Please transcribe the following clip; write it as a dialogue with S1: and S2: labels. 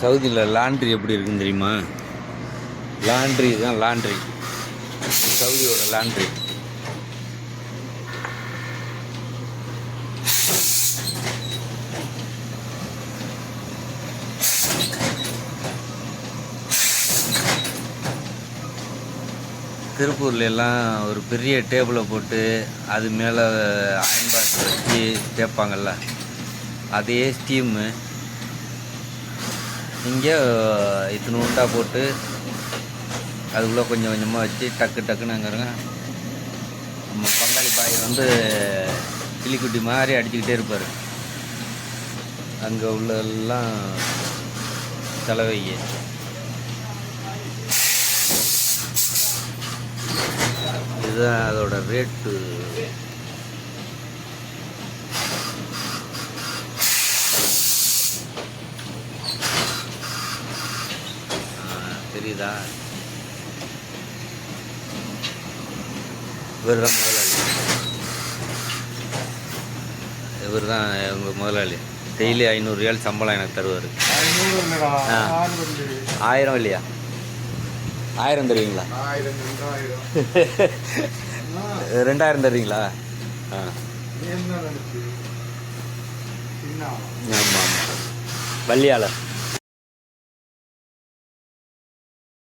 S1: சவுதியில் லாண்ட்ரி எப்படி இருக்குன்னு தெரியுமா? லாண்ட்ரி தான் லாண்ட்ரி, சவுதியோட லாண்ட்ரி. திருப்பூர்ல எல்லாம் ஒரு பெரிய டேபிளை போட்டு அது மேலே அயன் பாக்ஸ் வச்சு தேய்ப்பாங்கள்ல, அதே ஸ்டீமு இங்கே இத்தினூண்டா போட்டு அதுக்குள்ளே கொஞ்சம் கொஞ்சமாக வச்சு டக்கு டக்குன்னு அங்கே நம்ம பங்காளி பாய் வந்து கிளிக்குட்டி மாதிரி அடிச்சுக்கிட்டே இருப்பார். அங்கே உள்ளெல்லாம் தலைவைய இதுதான் அதோட ரேட்டு. தெரியுதா? இவர் தான் முதலாளி, இவர் தான் எங்கள் முதலாளி. டெய்லி 500 ரியால் சம்பளம் எனக்கு தருவார். 1000 இல்லையா? 1000 தருவீங்களா? 2000 தருவீங்களா? ஆமாம் ஆமாம், வள்ளியாளர்.